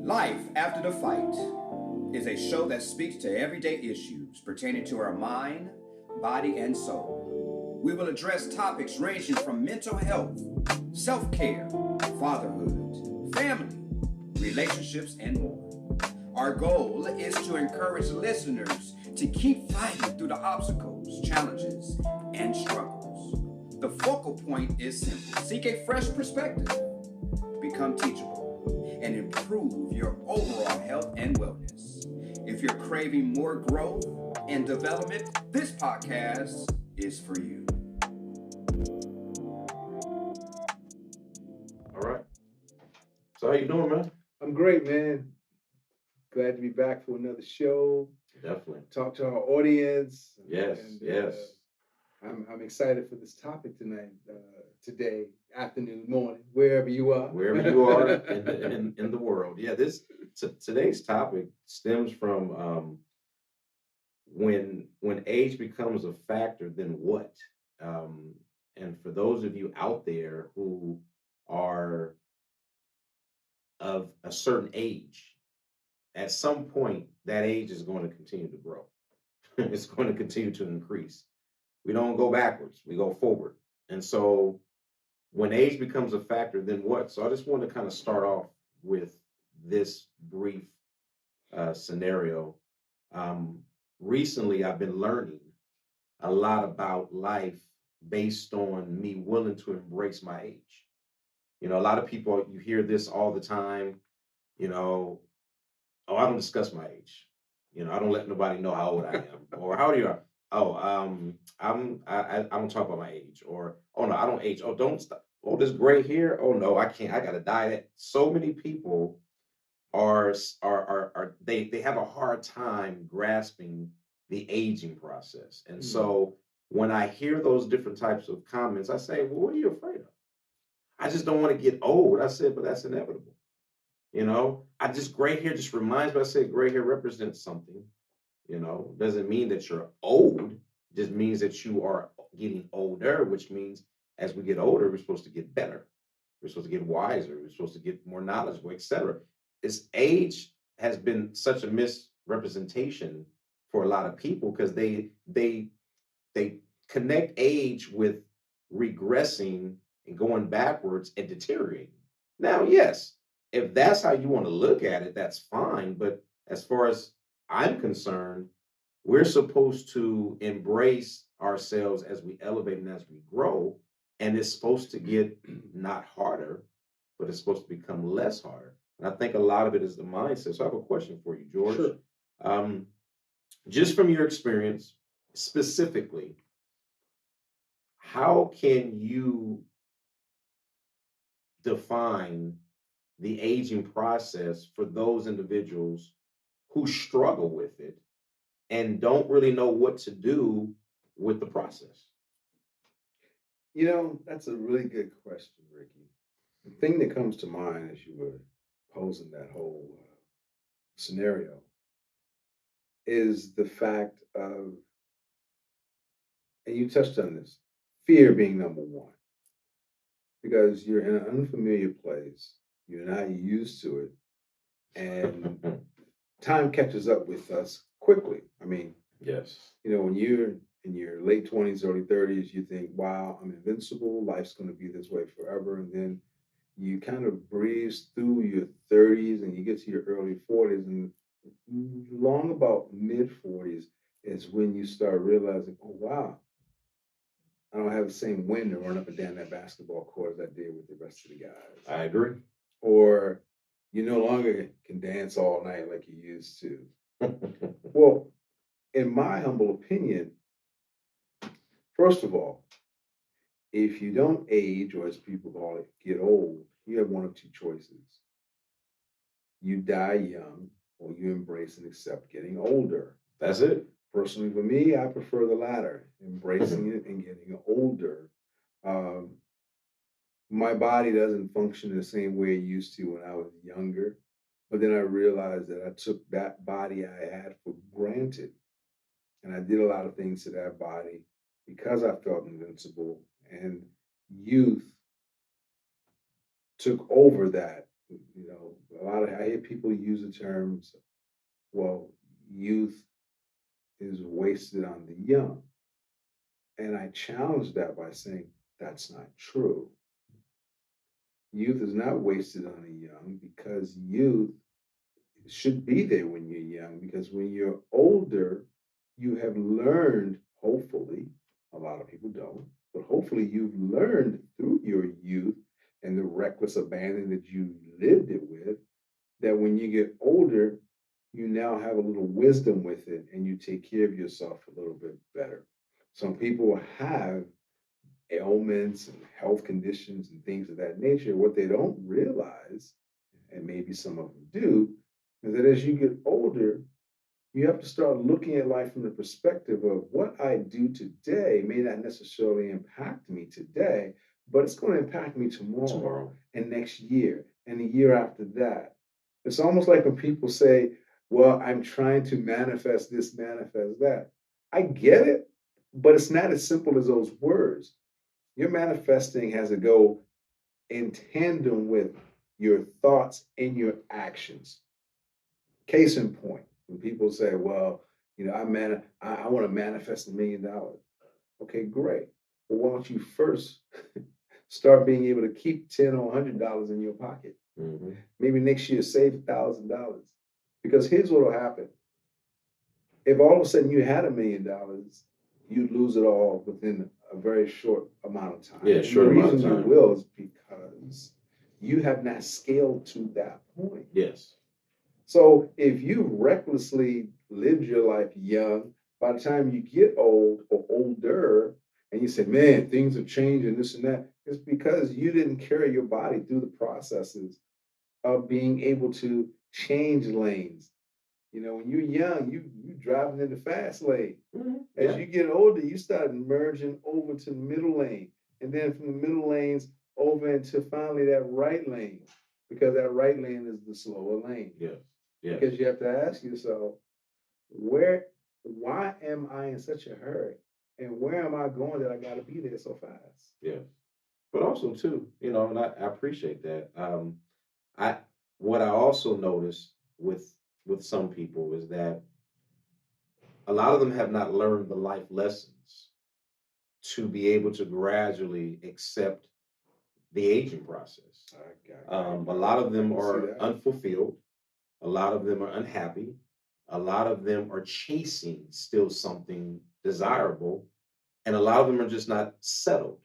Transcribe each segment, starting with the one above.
Life After the Fight is a show that speaks to everyday issues pertaining to our mind, body, and soul. We will address topics ranging from mental health, self care, fatherhood, family, relationships, and more. Our goal is to encourage listeners to keep fighting through the obstacles, challenges, and struggles. The focal point is simple: seek a fresh perspective, become teachable, and improve your overall health and wellness. If you're craving more growth and development, this podcast is for you. All right. So how you doing, man? I'm great, man. Glad to be back for another show. Definitely. Talk to our audience. Yes. And, yes. I'm excited for this topic tonight, today, afternoon, morning, wherever you are. Wherever you are in the world. Yeah. Today's topic stems from when age becomes a factor, then what? Um, and for those of you out there who are of a certain age, at some point that age is going to continue to grow. It's going to continue to increase. We don't go backwards, we go forward. And so when age becomes a factor, then what? So I just want to kind of start off with this brief scenario. Um, Recently, I've been learning a lot about life based on me willing to embrace my age. You know, a lot of people, you hear this all the time, you know, oh, I don't discuss my age. You know, I don't let nobody know how old I am or how old you are. Oh, I don't talk about my age, or oh no, I don't age. Oh, don't stop. Oh, this gray hair. Oh no, I can't. I gotta dye that. So many people they have a hard time grasping the aging process, and so when I hear those different types of comments, I say, well, what are you afraid of? I just don't want to get old. I said, but that's inevitable. You know, I just gray hair just reminds me. I said gray hair represents something. You know, doesn't mean that you're old. It just means that you are getting older, which means as we get older, we're supposed to get better. We're supposed to get wiser. We're supposed to get more knowledgeable, etc. It's age has been such a misrepresentation for a lot of people because they connect age with regressing and going backwards and deteriorating. Now, yes, if that's how you want to look at it, that's fine. But as far as I'm concerned, we're supposed to embrace ourselves as we elevate and as we grow. And it's supposed to get not harder, but it's supposed to become less harder. And I think a lot of it is the mindset. So I have a question for you, George. Sure. Um, just from your experience, specifically, how can you define the aging process for those individuals who struggle with it and don't really know what to do with the process? You know, that's a really good question, Ricky. The thing that comes to mind as you were posing that whole scenario is the fact of, and you touched on this, fear being number one, because you're in an unfamiliar place, you're not used to it, and time catches up with us quickly. I mean, Yes. when you're in your late 20s, early 30s, you think, wow, I'm invincible. Life's going to be this way forever. And then you kind of breeze through your 30s and you get to your early 40s. And long about mid 40s is when you start realizing, oh, wow, I don't have the same wind to run up and down that basketball court as I did with the rest of the guys. I agree. Or you no longer can dance all night like you used to. Well, in my humble opinion, first of all, if you don't age, or as people call it, get old, you have one of two choices. You die young, or you embrace and accept getting older. That's it. Personally, for me, I prefer the latter, embracing it and getting older. Um, my body doesn't function the same way it used to when I was younger. But then I realized that I took that body I had for granted. And I did a lot of things to that body because I felt invincible. And youth took over that You know, I hear people use the terms, well, youth is wasted on the young. And I challenge that by saying that's not true. Youth is not wasted on the young because youth should be there when you're young. Because when you're older, you have learned, hopefully, a lot of people don't, but hopefully you've learned through your youth and the reckless abandon that you lived it with, that when you get older, you now have a little wisdom with it and you take care of yourself a little bit better. Some people have ailments and health conditions and things of that nature. What they don't realize, and maybe some of them do, is that as you get older, you have to start looking at life from the perspective of what I do today may not necessarily impact me today, but it's going to impact me tomorrow and next year and the year after that. It's almost like when people say, well, I'm trying to manifest this, manifest that. I get it, but it's not as simple as those words. Your manifesting has to go in tandem with your thoughts and your actions. Case in point, when people say, well, I want to manifest $1 million. Okay, great. Well, why don't you first start being able to keep 10 or $100 in your pocket? Mm-hmm. Maybe next year save $1,000. Because here's what will happen. If all of a sudden you had $1 million, you'd lose it all within a very short amount of time. Yeah, short amount of The reason you time. will is because you have not scaled to that point. Yes. So if you recklessly lived your life young, by the time you get old or older, and you say, man, things have changed and this and that, it's because you didn't carry your body through the processes of being able to change lanes. You know, when you're young, you driving in the fast lane. Mm-hmm. As you get older, you start merging over to the middle lane, and then from the middle lanes over into finally that right lane, because that right lane is the slower lane. Yeah. Yeah. Because you have to ask yourself, why am I in such a hurry? And where am I going that I got to be there so fast? Yeah. But also too, and I appreciate that. I what I also notice with some people is that a lot of them have not learned the life lessons to be able to gradually accept the aging process. A lot of them are unfulfilled. A lot of them are unhappy. A lot of them are chasing still something desirable, and a lot of them are just not settled.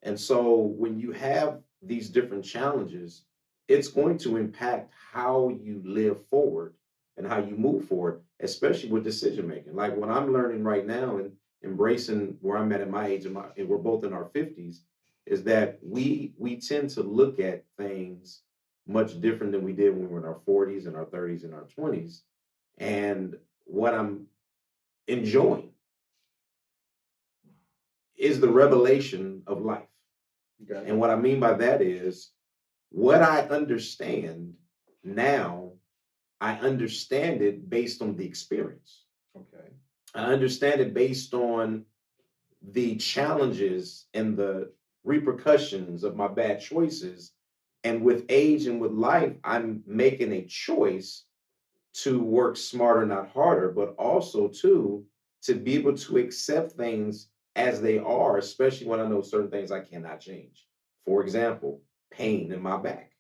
And so when you have these different challenges, it's going to impact how you live forward and how you move forward, especially with decision making. Like what I'm learning right now and embracing where I'm at my age, and we're both in our 50s, is that we tend to look at things much different than we did when we were in our 40s and our 30s and our 20s. And what I'm enjoying is the revelation of life. Okay. And what I mean by that is what I understand now, I understand it based on the experience. Okay. I understand it based on the challenges and the repercussions of my bad choices. And with age and with life, I'm making a choice to work smarter, not harder, but also to be able to accept things as they are, especially when I know certain things I cannot change. For example, pain in my back,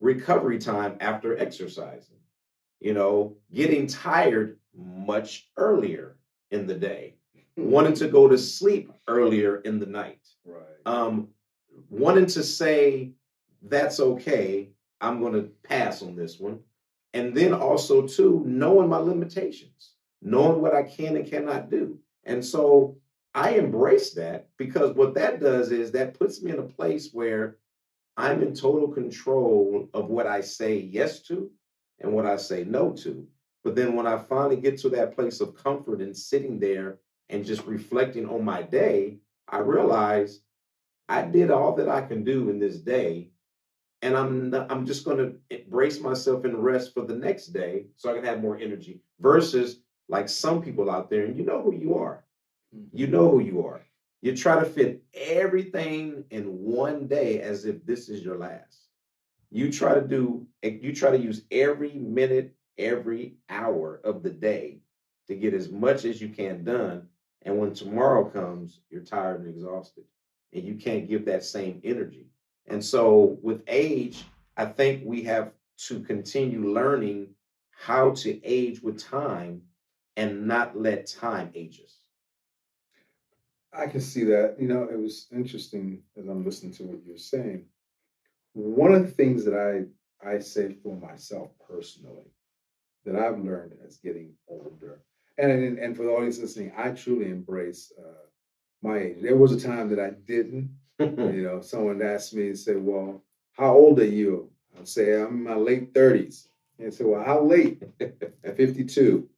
recovery time after exercising, getting tired much earlier in the day, wanting to go to sleep earlier in the night, right? Wanting to say, that's okay, I'm going to pass on this one. And then also, too, knowing my limitations, knowing what I can and cannot do. And so I embrace that because what that does is that puts me in a place where I'm in total control of what I say yes to and what I say no to. But then when I finally get to that place of comfort and sitting there and just reflecting on my day, I realize I did all that I can do in this day, and I'm just going to brace myself and rest for the next day so I can have more energy. Versus like some people out there, and you know who you are. You know who you are. You try to fit everything in one day as if this is your last. You try to use every minute, every hour of the day to get as much as you can done. And when tomorrow comes, you're tired and exhausted, and you can't give that same energy. And so with age, I think we have to continue learning how to age with time and not let time age us. I can see that. You know, it was interesting as I'm listening to what you're saying. One of the things that I say for myself personally that I've learned as getting older, and for the audience listening, I truly embrace my age. There was a time that I didn't. You know, someone asked me and said, "Well, how old are you?" I'd say, "I'm in my late 30s." And say, "Well, how late?" At 52.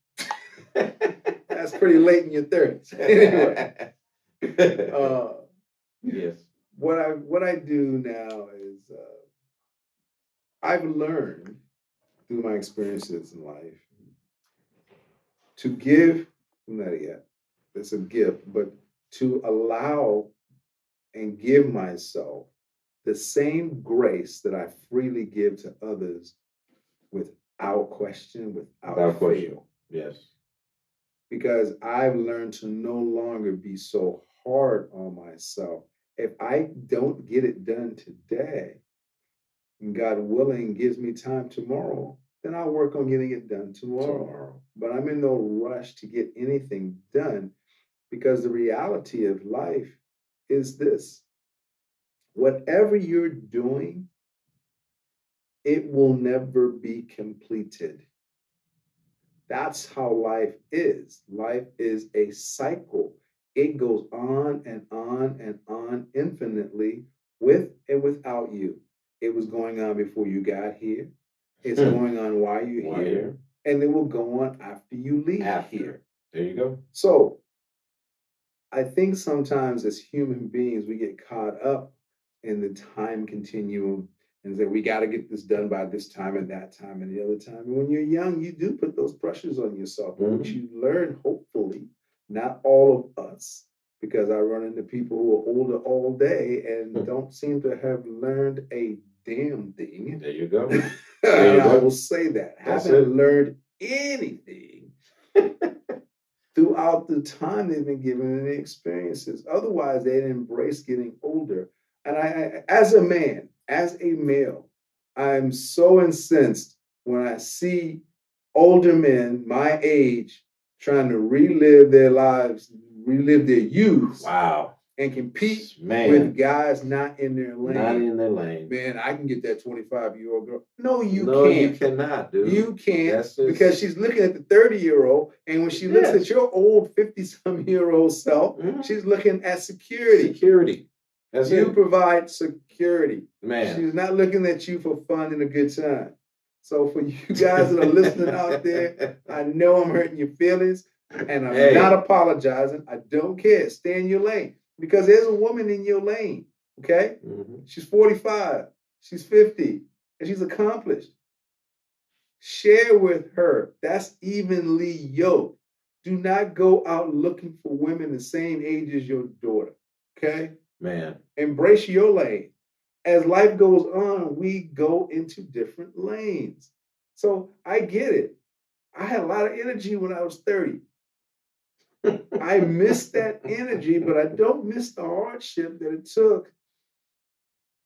That's pretty late in your 30s. Anyway, uh, Yes. what I do now is I've learned through my experiences in life to give, not yet, it's a gift, but to allow and give myself the same grace that I freely give to others without question, without question. fail. Yes. Because I've learned to no longer be so hard on myself. If I don't get it done today, and God willing gives me time tomorrow, then I'll work on getting it done tomorrow. But I'm in no rush to get anything done because the reality of life is this: whatever you're doing, it will never be completed. That's how life is. Life is a cycle. It goes on and on and on infinitely with and without you. It was going on before you got here. It's going on while you're here. And it will go on after you leave here. There you go. So I think sometimes as human beings, we get caught up in the time continuum and say, we got to get this done by this time and that time and the other time. And when you're young, you do put those pressures on yourself, which you learn, hopefully, not all of us, because I run into people who are older all day and don't seem to have learned a damn thing. There you go. I will say that. Haven't learned anything throughout the time they've been given and the experiences. Otherwise, they'd embrace getting older. And I, as a man, as a male, I'm so incensed when I see older men my age trying to relive their lives, relive their youth. Wow. And compete with guys not in their lane. Not in their lane. Man, I can get that 25-year-old girl. No, you No, can't. you cannot, dude. You can't because she's looking at the 30-year-old, and when she looks at your old 50-some-year-old self, she's looking at security. Security. That's you provide security. Man. She's not looking at you for fun and a good time. So for you guys that are listening out there, I know I'm hurting your feelings, and I'm not apologizing. I don't care. Stay in your lane. Because there's a woman in your lane, okay? She's 45, she's 50, and she's accomplished. Share with her. That's evenly yoked. Do not go out looking for women the same age as your daughter, okay? Man. Embrace your lane. As life goes on, we go into different lanes. So I get it. I had a lot of energy when I was 30. I miss that energy, but I don't miss the hardship that it took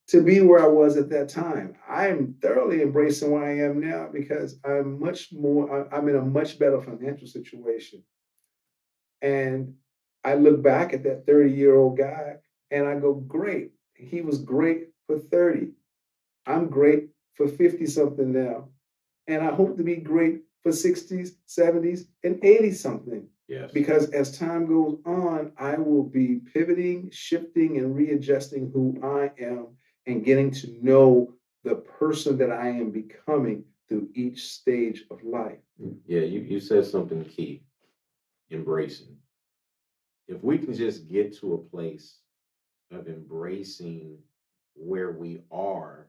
to be where I was at that time. I am thoroughly embracing where I am now because I'm in a much better financial situation. And I look back at that 30-year-old guy and I go, great. He was great for 30. I'm great for 50 something now. And I hope to be great for 60s, 70s, and 80 something. Yes. Because as time goes on, I will be pivoting, shifting, and readjusting who I am and getting to know the person that I am becoming through each stage of life. Yeah, you said something key, embracing. If we can just get to a place of embracing where we are,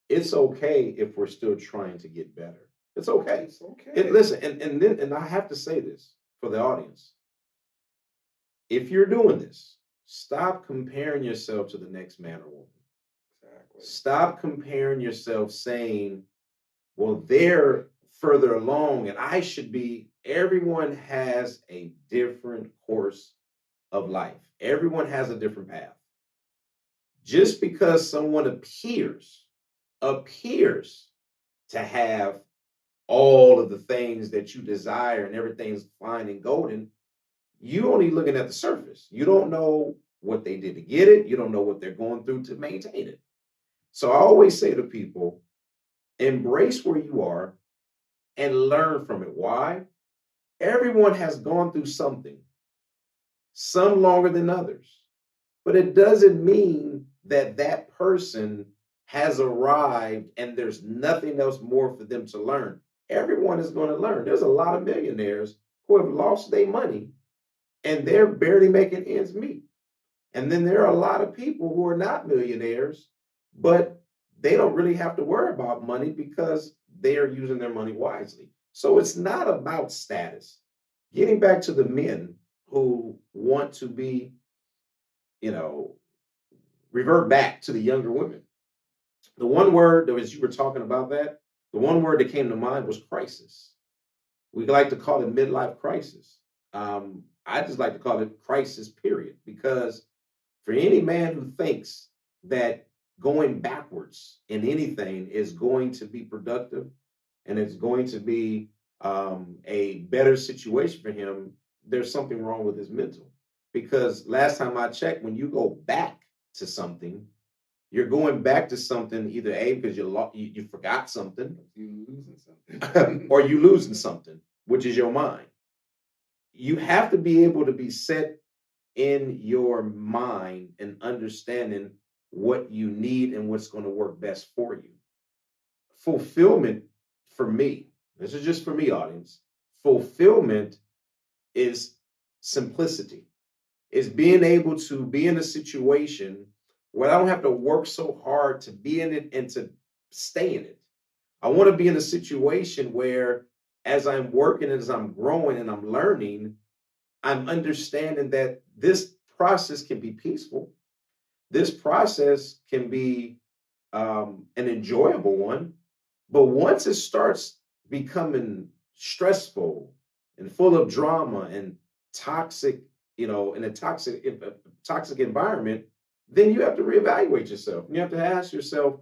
it's okay if we're still trying to get better. It's okay. It's okay. Listen, and I have to say this for the audience. If you're doing this, stop comparing yourself to the next man or woman. Exactly. Stop comparing yourself saying, well, they're further along and I should be. Everyone has a different course of life, everyone has a different path. Just because someone appears to have all of the things that you desire and everything's fine and golden, you only looking at the surface. You don't know what they did to get it. You don't know what they're going through to maintain it. So I always say to people, embrace where you are and learn from it. Why? Everyone has gone through something, some longer than others. But it doesn't mean that that person has arrived and there's nothing else more for them to learn. Everyone is going to learn. There's a lot of millionaires who have lost their money and they're barely making ends meet. And then there are a lot of people who are not millionaires, but they don't really have to worry about money because they are using their money wisely. So it's not about status. Getting back to the men who want to be, you know, revert back to the younger women. The one word that, as you were talking about that, the one word that came to mind was crisis. We like to call it midlife crisis. I just like to call it crisis, period, because for any man who thinks that going backwards in anything is going to be productive and it's going to be a better situation for him, there's something wrong with his mental. Because last time I checked, when you go back to something, you're going back to something either A, because you forgot something, You losing something. or you losing something, which is your mind. You have to be able to be set in your mind and understanding what you need and what's going to work best for you. Fulfillment for me, this is just for me, audience. Fulfillment is simplicity. It's being able to be in a situation where I don't have to work so hard to be in it and to stay in it. I want to be in a situation where, as I'm working, as I'm growing and I'm learning, I'm understanding that this process can be peaceful. This process can be an enjoyable one. But once it starts becoming stressful and full of drama and toxic, in a toxic environment, then you have to reevaluate yourself. You have to ask yourself,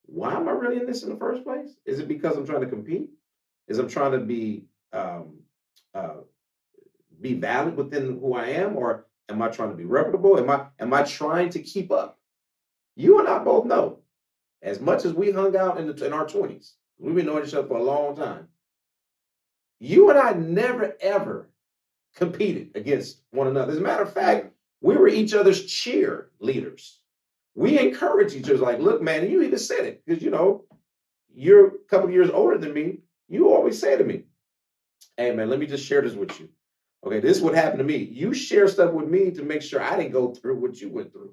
why am I really in this in the first place? Is it because I'm trying to compete? Is I'm trying to uh, be valid within who I am, or am I trying to be reputable? Am I trying to keep up? You and I both know, as much as we hung out in our 20s, we've been knowing each other for a long time. You and I never ever competed against one another. As a matter of fact, we were each other's cheerleaders. We encouraged each other, like, look, man, and you even said it, because you're a couple of years older than me. You always say to me, hey man, let me just share this with you. Okay, this is what happened to me. You share stuff with me to make sure I didn't go through what you went through.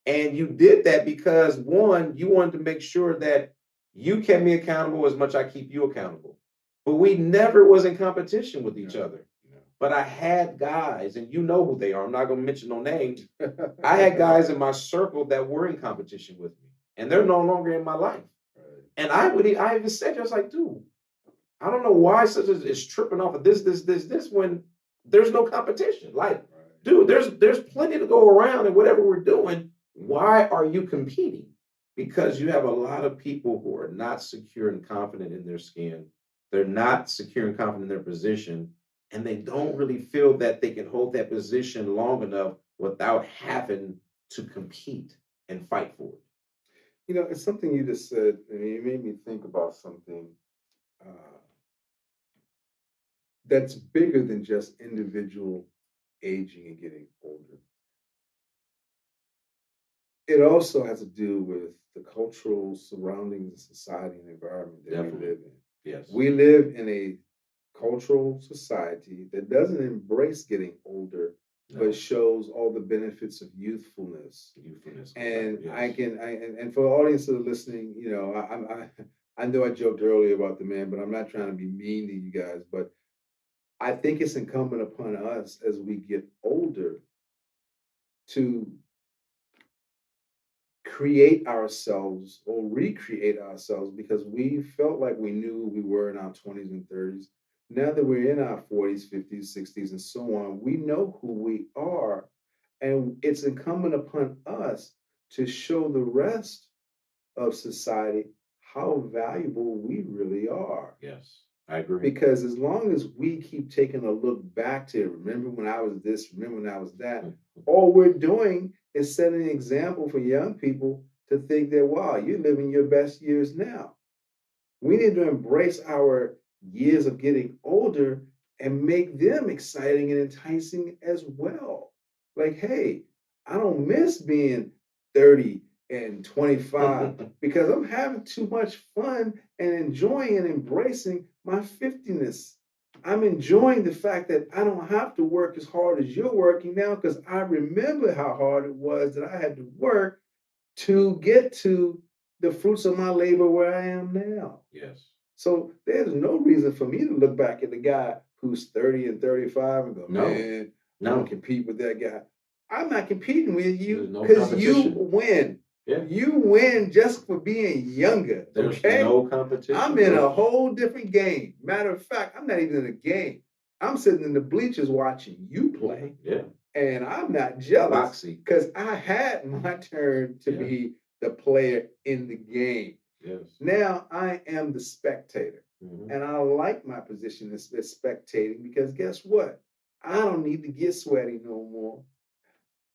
And you did that because one, you wanted to make sure that you kept me accountable as much as I keep you accountable. But we never was in competition with each other. But I had guys, and you know who they are. I'm not going to mention no names. I had guys in my circle that were in competition with me, and they're no longer in my life. Right. And I even said, I was like, dude, I don't know why such is tripping off of this when there's no competition. Like, dude, there's plenty to go around, and whatever we're doing, why are you competing? Because you have a lot of people who are not secure and confident in their skin. They're not secure and confident in their position, and they don't really feel that they can hold that position long enough without having to compete and fight for it. It's something you just said, and you made me think about something uh, that's bigger than just individual aging and getting older. It also has to do with the cultural surroundings and society and environment that Definitely. we live in. Yes. We live in a cultural society that doesn't embrace getting older, but shows all the benefits of youthfulness. And yes. And for the audience that are listening, I know I joked earlier about the man, but I'm not trying to be mean to you guys. But I think it's incumbent upon us as we get older to create ourselves or recreate ourselves because we felt like we knew who we were in our 20s and 30s. Now that we're in our 40s, 50s, 60s, and so on, we know who we are. And it's incumbent upon us to show the rest of society how valuable we really are. Yes, I agree. Because as long as we keep taking a look back to, remember when I was this, remember when I was that, all we're doing is setting an example for young people to think that, wow, you're living your best years now. We need to embrace our years of getting older and make them exciting and enticing as well. Like, hey, I don't miss being 30 and 25 because I'm having too much fun and enjoying and embracing my 50ness. I'm enjoying the fact that I don't have to work as hard as you're working now because I remember how hard it was that I had to work to get to the fruits of my labor where I am now. Yes. So there's no reason for me to look back at the guy who's 30 and 35 and go, No. man, I No. don't compete with that guy. I'm not competing with you There's no because you competition. win. Yeah. You win just for being younger. There's Okay. no competition. I'm in a whole different game. Matter of fact, I'm not even in a game. I'm sitting in the bleachers watching you play. Yeah. And I'm not jealous Foxy. because I had my turn to be the player in the game. Yes. Now I am the spectator. And I like my position as spectating because guess what? I don't need to get sweaty no more.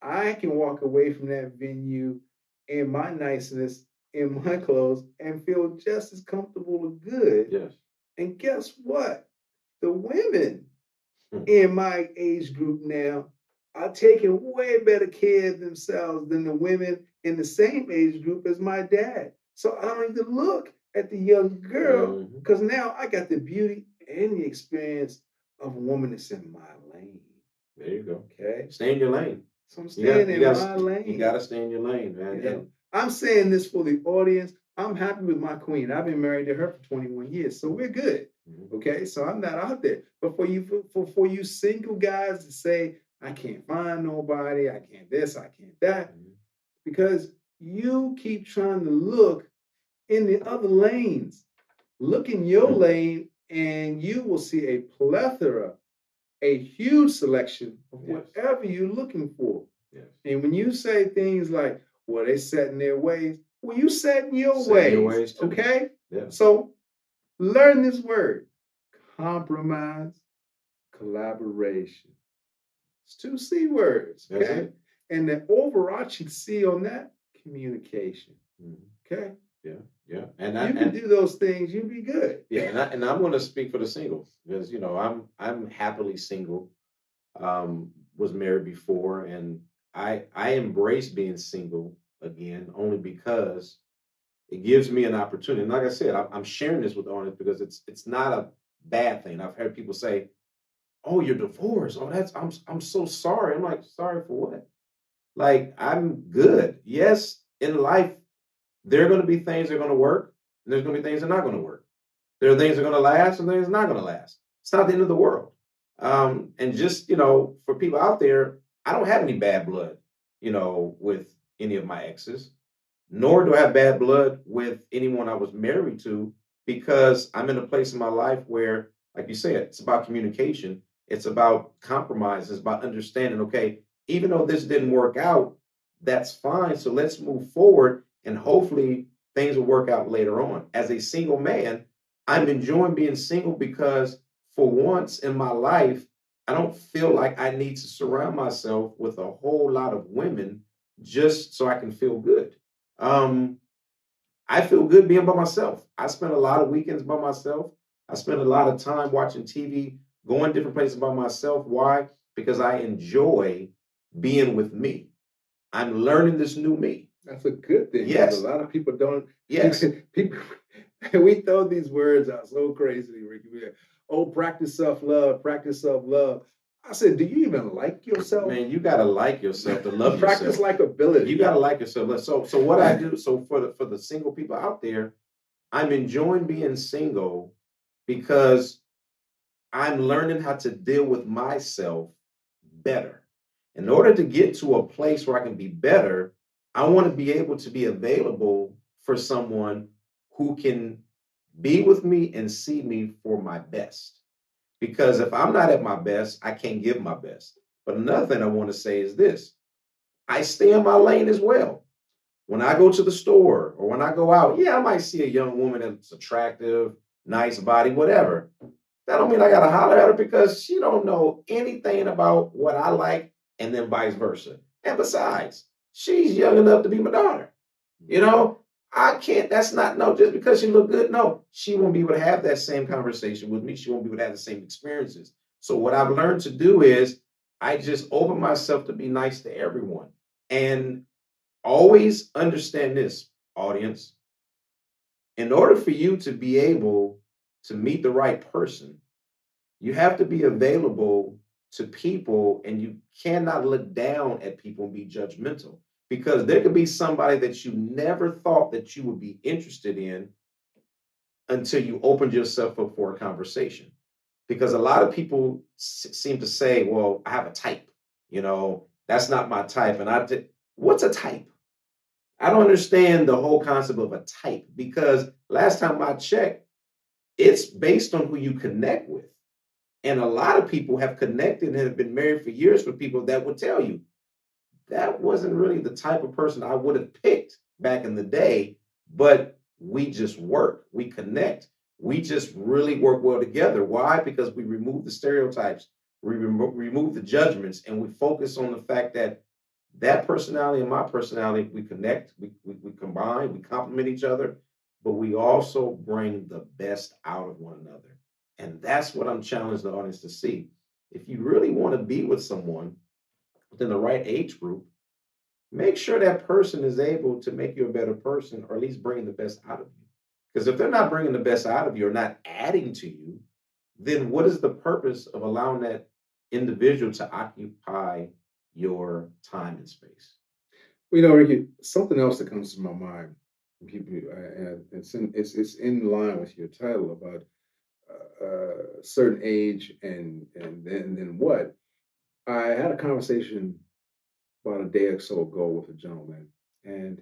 I can walk away from that venue in my niceness, in my clothes, and feel just as comfortable and good. Yes. And guess what? The women in my age group now are taking way better care of themselves than the women in the same age group as my dad. So I don't need to look at the young girl because now I got the beauty and the experience of a woman that's in my lane. There you go. Okay. Stay in your lane. So I'm staying in my lane. You gotta stay in your lane, man. You know? I'm saying this for the audience. I'm happy with my queen. I've been married to her for 21 years, so we're good. Okay, so I'm not out there. But for you single guys to say, I can't find nobody, I can't this, I can't that, because you keep trying to look in the other lanes. Look in your lane, and you will see a plethora, a huge selection of whatever you're looking for. Yes. And when you say things like, well, they set in their ways, well, you set in your ways too. Okay? Yeah. So learn this word: compromise, collaboration. It's 2 C words. Okay. That's it. And the overarching C on that, communication. Okay. Yeah. And you can do those things, you'll be good. Yeah, and I'm going to speak for the singles because I'm happily single. Was married before, and I embrace being single again only because it gives me an opportunity. And like I said, I'm sharing this with the audience because it's not a bad thing. I've heard people say, "Oh, you're divorced. Oh, I'm so sorry." I'm like, sorry for what? Like, I'm good. Yes, in life, there are going to be things that are going to work, and there's going to be things that are not going to work. There are things that are going to last, and things that are not going to last. It's not the end of the world. And just, for people out there, I don't have any bad blood, with any of my exes, nor do I have bad blood with anyone I was married to, because I'm in a place in my life where, like you said, it's about communication. It's about compromise. It's about understanding, okay, even though this didn't work out, that's fine. So let's move forward and hopefully things will work out later on. As a single man, I'm enjoying being single because for once in my life, I don't feel like I need to surround myself with a whole lot of women just so I can feel good. I feel good being by myself. I spend a lot of weekends by myself. I spend a lot of time watching TV, going different places by myself. Why? Because I enjoy being with me. I'm learning this new me. That's a good thing. Yes. A lot of people don't. Yes. People, we throw these words out so crazily, Ricky. Oh, practice self-love, practice self-love. I said, do you even like yourself? Man, you gotta like yourself to love practice yourself. likability. You gotta like yourself. So what I do, so for the single people out there, I'm enjoying being single because I'm learning how to deal with myself better. In order to get to a place where I can be better, I want to be able to be available for someone who can be with me and see me for my best. Because if I'm not at my best, I can't give my best. But another thing I want to say is this: I stay in my lane as well. When I go to the store or when I go out, yeah, I might see a young woman that's attractive, nice body, whatever. That don't mean I gotta holler at her because she don't know anything about what I like, and then vice versa. And besides, she's young enough to be my daughter. You know, I can't, that's not, no, just because she look good, no, she won't be able to have that same conversation with me. She won't be able to have the same experiences. So what I've learned to do is I just open myself to be nice to everyone. And always understand this, audience. In order for you to be able to meet the right person, you have to be available to people, and you cannot look down at people and be judgmental, because there could be somebody that you never thought that you would be interested in until you opened yourself up for a conversation. Because a lot of people seem to say, well, I have a type, that's not my type. And what's a type? I don't understand the whole concept of a type, because last time I checked, it's based on who you connect with. And a lot of people have connected and have been married for years with people that would tell you that wasn't really the type of person I would have picked back in the day, but we just work, we connect, we just really work well together. Why? Because we remove the stereotypes, we remove the judgments, and we focus on the fact that that personality and my personality, we connect, we combine, we complement each other, but we also bring the best out of one another. And that's what I'm challenging the audience to see. If you really want to be with someone within the right age group, make sure that person is able to make you a better person, or at least bring the best out of you. Because if they're not bringing the best out of you or not adding to you, then what is the purpose of allowing that individual to occupy your time and space? Well, Ricky, something else that comes to my mind, people, and it's in line with your title about a certain age, and then what? I had a conversation about a day or so ago with a gentleman, and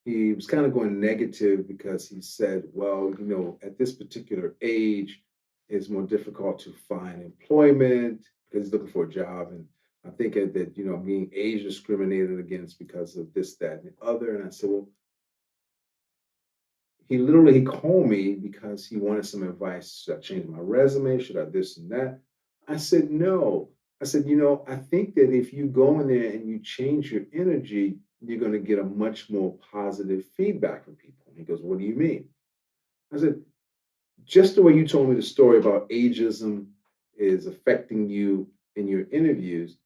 he was kind of going negative because he said, well, at this particular age, it's more difficult to find employment because he's looking for a job. And I think that, I'm being age discriminated against because of this, that, and the other. And I said, well, he called me because he wanted some advice. Should I change my resume? Should I this and that? I said, no. I said, I think that if you go in there and you change your energy, you're going to get a much more positive feedback from people. And he goes, what do you mean? I said, just the way you told me the story about ageism is affecting you in your interviews,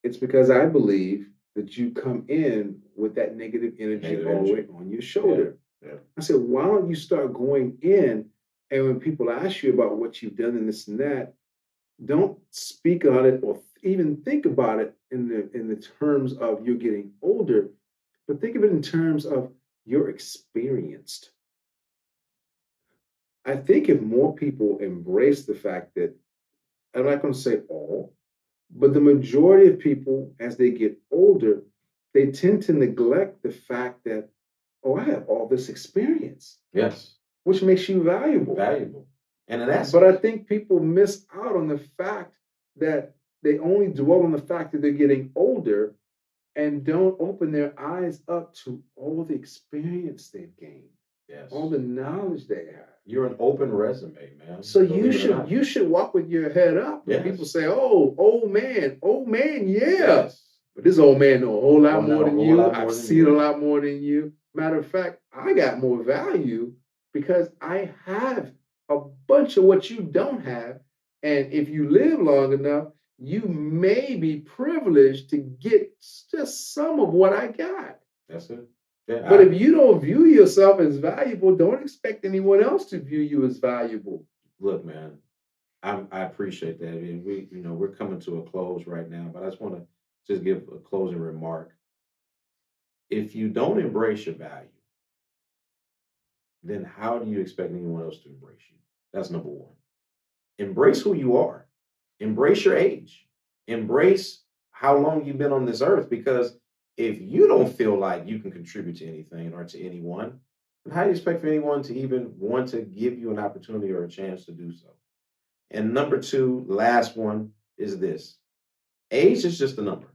it's because I believe that you come in with that negative energy all the way on your shoulder. Yeah. I said, why don't you start going in, and when people ask you about what you've done and this and that, don't speak on it or even think about it in the terms of you're getting older, but think of it in terms of you're experienced. I think if more people embrace the fact that, I'm not going to say all, but the majority of people, as they get older, they tend to neglect the fact that, oh, I have all this experience. Yes. Which makes you valuable. Valuable. And that's But I think people miss out on the fact that they only dwell on the fact that they're getting older and don't open their eyes up to all the experience they've gained. Yes. All the knowledge they have. You're an open resume, man. So you should walk with your head up. When people say, "Oh, old man, yeah." Yes. But this old man know a whole lot more know a than whole you. lot more I've than seen you. a lot more than you. Matter of fact, I got more value because I have a bunch of what you don't have. And if you live long enough, you may be privileged to get just some of what I got. That's it. Yeah, But if you don't view yourself as valuable, don't expect anyone else to view you as valuable. Look, man, I appreciate that. And we're coming to a close right now, but I just want to just give a closing remark. If you don't embrace your value, then how do you expect anyone else to embrace you? That's number one. Embrace who you are. Embrace your age. Embrace how long you've been on this earth, because If you don't feel like you can contribute to anything or to anyone, then how do you expect for anyone to even want to give you an opportunity or a chance to do so? And number two, last one is this: age is just a number.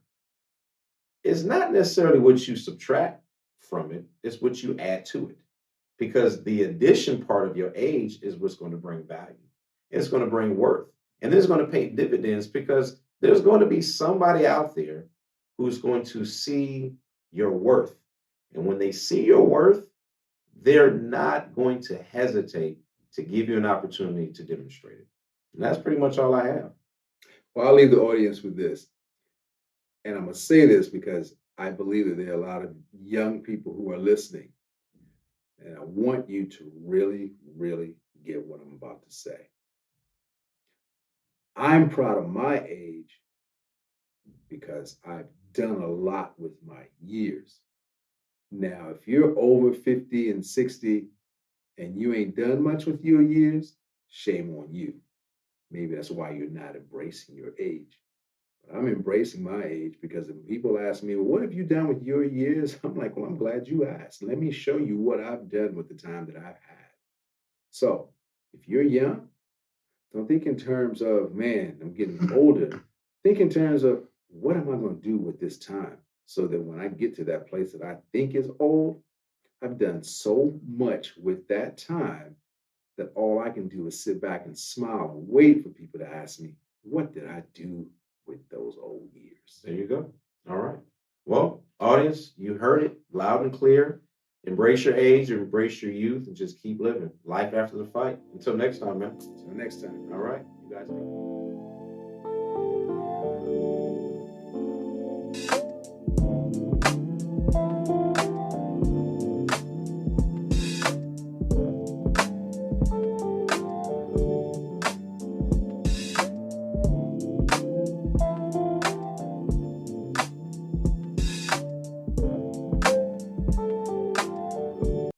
It's not necessarily what you subtract from it, it's what you add to it. Because the addition part of your age is what's going to bring value. It's going to bring worth. And it's going to pay dividends because there's going to be somebody out there who's going to see your worth. And when they see your worth, they're not going to hesitate to give you an opportunity to demonstrate it. And that's pretty much all I have. Well, I'll leave the audience with this. And I'm going to say this because I believe that there are a lot of young people who are listening. And I want you to really, really get what I'm about to say. I'm proud of my age because I've done a lot with my years. Now, if you're over 50 and 60 and you ain't done much with your years, shame on you. Maybe that's why you're not embracing your age. But I'm embracing my age because when people ask me, well, what have you done with your years? I'm like, well, I'm glad you asked. Let me show you what I've done with the time that I've had. So if you're young, don't think in terms of, man, I'm getting older. Think in terms of, what am I going to do with this time so that when I get to that place that I think is old, I've done so much with that time that all I can do is sit back and smile and wait for people to ask me, what did I do with those old years? There you go. All right. Well, audience, you heard it loud and clear. Embrace your age, embrace your youth, and just keep living life after the fight. Until next time, man. Until next time. All right. You guys take care.